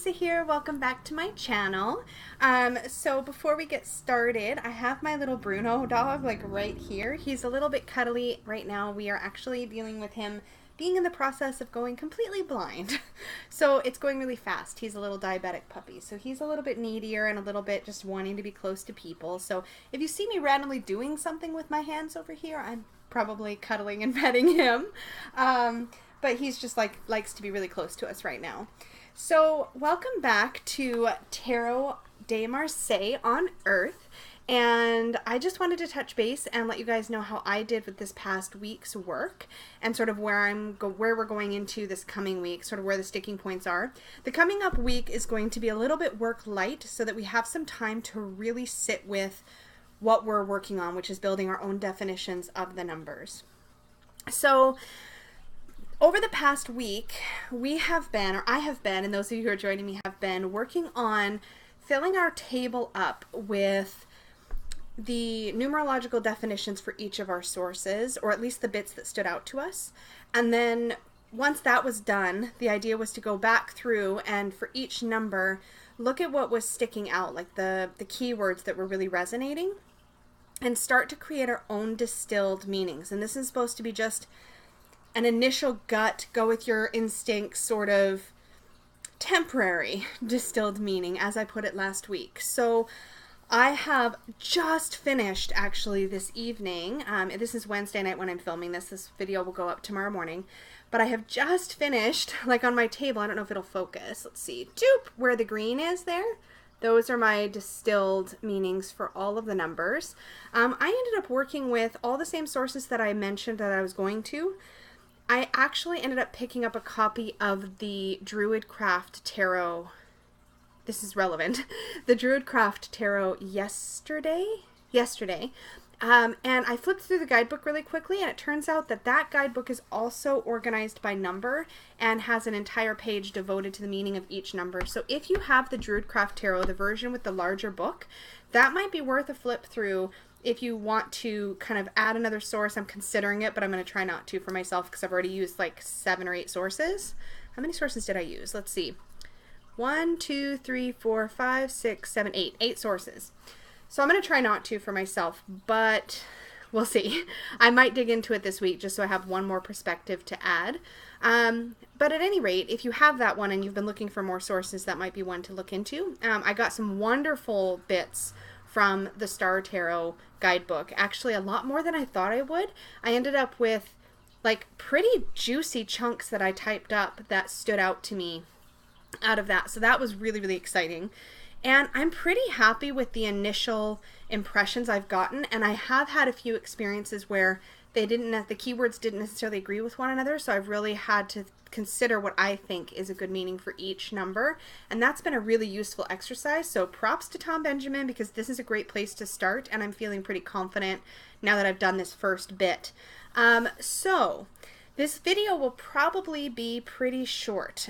Lisa here. Welcome back to my channel. So before we get started, I have my little Bruno dog like right here. He's a little bit cuddly right now. We are actually dealing with him being in the process of going completely blind. So it's going really fast. He's a little diabetic puppy. So he's a little bit needier and a little bit just wanting to be close to people. So if you see me randomly doing something with my hands over here, I'm probably cuddling and petting him. But he's just likes to be really close to us right now. So welcome back to Tarot de Marseille on Earth. And I just wanted to touch base and let you guys know how I did with this past week's work and sort of where we're going into this coming week, sort of where the sticking points are. The coming up week is going to be a little bit work light so that we have some time to really sit with what we're working on, which is building our own definitions of the numbers. So over the past week, I have been, and those of you who are joining me have been, working on filling our table up with the numerological definitions for each of our sources, or at least the bits that stood out to us. And then once that was done, the idea was to go back through and for each number, look at what was sticking out, like the keywords that were really resonating, and start to create our own distilled meanings. And this is supposed to be just an initial gut, go with your instincts, sort of temporary distilled meaning, as I put it last week. So I have just finished, actually, this evening. This is Wednesday night when I'm filming this. This video will go up tomorrow morning. But I have just finished, like on my table, I don't know if it'll focus. Let's see. Doop! Where the green is there. Those are my distilled meanings for all of the numbers. I ended up working with all the same sources that I mentioned that I was going to. I actually ended up picking up a copy of the Druidcraft Tarot. This is relevant. The Druidcraft Tarot yesterday. And I flipped through the guidebook really quickly, and it turns out that that guidebook is also organized by number and has an entire page devoted to the meaning of each number. So if you have the Druidcraft Tarot, the version with the larger book, that might be worth a flip through if you want to kind of add another source. I'm considering it, but I'm going to try not to for myself because I've already used like 7 or 8 sources. How many sources did I use? Let's see. 1, 2, 3, 4, 5, 6, 7, 8. 8 sources. So I'm going to try not to for myself, but we'll see. I might dig into it this week just so I have one more perspective to add. But at any rate, if you have that one and you've been looking for more sources, that might be one to look into. I got some wonderful bits from the Star Tarot guidebook. Actually, a lot more than I thought I would. I ended up with like pretty juicy chunks that I typed up that stood out to me out of that. So that was really, really exciting. And I'm pretty happy with the initial impressions I've gotten. And I have had a few experiences where the keywords didn't necessarily agree with one another. So I've really had to consider what I think is a good meaning for each number. And that's been a really useful exercise. So props to Tom Benjamin, because this is a great place to start. And I'm feeling pretty confident now that I've done this first bit. So this video will probably be pretty short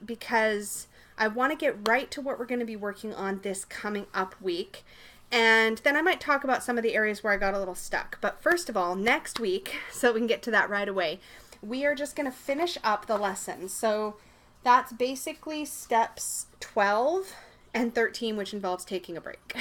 because I want to get right to what we're going to be working on this coming up week. And then I might talk about some of the areas where I got a little stuck. But first of all, next week, so we can get to that right away, we are just going to finish up the lesson. So that's basically steps 12 and 13, which involves taking a break.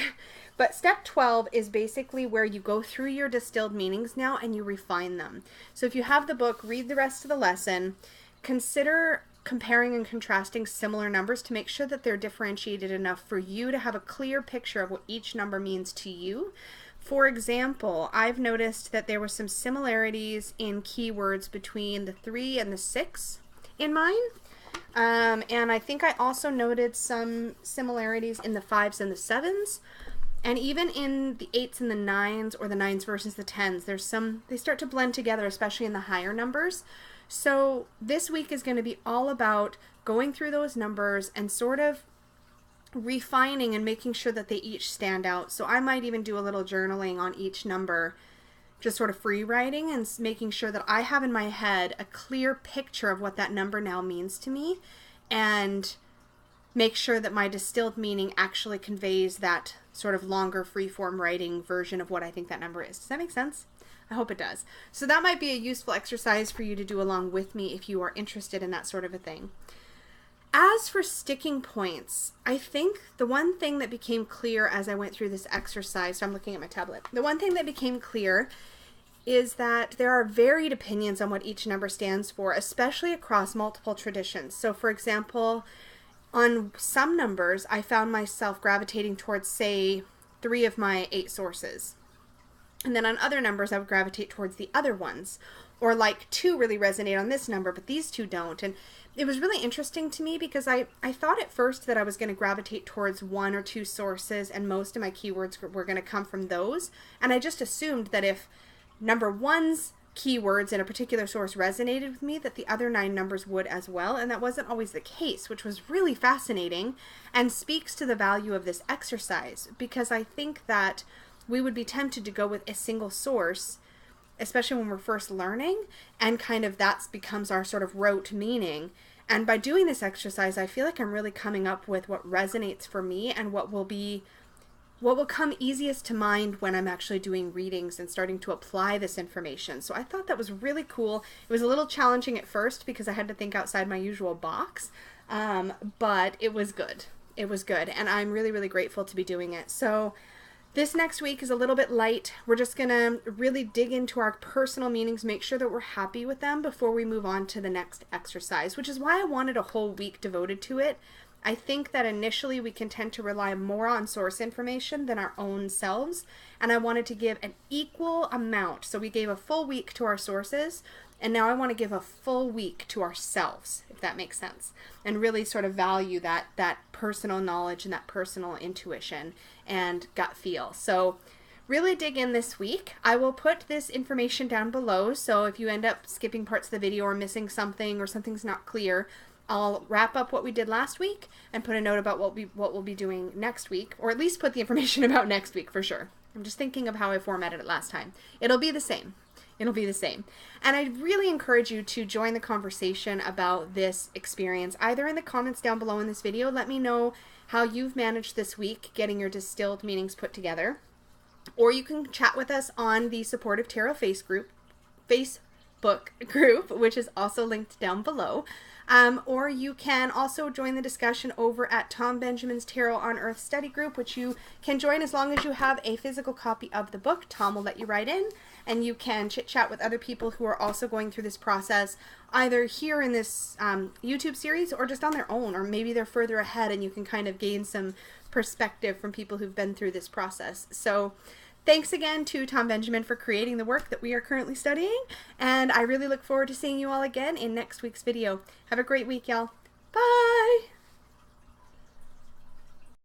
But step 12 is basically where you go through your distilled meanings now and you refine them. So if you have the book, read the rest of the lesson, consider comparing and contrasting similar numbers to make sure that they're differentiated enough for you to have a clear picture of what each number means to you. For example, I've noticed that there were some similarities in keywords between the 3 and the 6 in mine. And I think I also noted some similarities in the 5s and the 7s. And even in the 8s and the 9s, or the 9s versus the 10s, they start to blend together, especially in the higher numbers. So this week is going to be all about going through those numbers and sort of refining and making sure that they each stand out. So I might even do a little journaling on each number, just sort of free writing and making sure that I have in my head a clear picture of what that number now means to me, and make sure that my distilled meaning actually conveys that sort of longer free-form writing version of what I think that number is. Does that make sense? I hope it does. So that might be a useful exercise for you to do along with me if you are interested in that sort of a thing. As for sticking points, I think the one thing that became clear as I went through this exercise, so I'm looking at my tablet, the one thing that became clear is that there are varied opinions on what each number stands for, especially across multiple traditions. So for example, on some numbers, I found myself gravitating towards, say, 3 of my 8 sources. And then on other numbers, I would gravitate towards the other ones. Or like 2 really resonate on this number, but these 2 don't. And it was really interesting to me because I thought at first that I was going to gravitate towards 1 or 2 sources and most of my keywords were going to come from those. And I just assumed that if number 1's keywords in a particular source resonated with me, that the other 9 numbers would as well. And that wasn't always the case, which was really fascinating and speaks to the value of this exercise, because I think that we would be tempted to go with a single source, especially when we're first learning, and kind of that becomes our sort of rote meaning. And by doing this exercise, I feel like I'm really coming up with what resonates for me and what will come easiest to mind when I'm actually doing readings and starting to apply this information. So I thought that was really cool. It was a little challenging at first because I had to think outside my usual box, but it was good. It was good, and I'm really, really grateful to be doing it. So this next week is a little bit light. We're just going to really dig into our personal meanings, make sure that we're happy with them before we move on to the next exercise, which is why I wanted a whole week devoted to it. I think that initially we can tend to rely more on source information than our own selves, and I wanted to give an equal amount. So we gave a full week to our sources, and now I want to give a full week to ourselves, if that makes sense, and really sort of value that personal knowledge and that personal intuition and gut feel. So really dig in this week. I will put this information down below, so if you end up skipping parts of the video or missing something or something's not clear, I'll wrap up what we did last week and put a note about what we'll be doing next week, or at least put the information about next week for sure. I'm just thinking of how I formatted it last time. It'll be the same. It'll be the same. And I really encourage you to join the conversation about this experience, either in the comments down below in this video. Let me know how you've managed this week getting your distilled meanings put together. Or you can chat with us on the Supportive Tarot Facebook group, which is also linked down below. Or you can also join the discussion over at Tom Benjamin's Tarot on Earth study group, which you can join as long as you have a physical copy of the book. Tom will let you right in, and you can chit chat with other people who are also going through this process, either here in this YouTube series or just on their own, or maybe they're further ahead and you can kind of gain some perspective from people who've been through this process. So thanks again to Tom Benjamin for creating the work that we are currently studying, and I really look forward to seeing you all again in next week's video. Have a great week, y'all.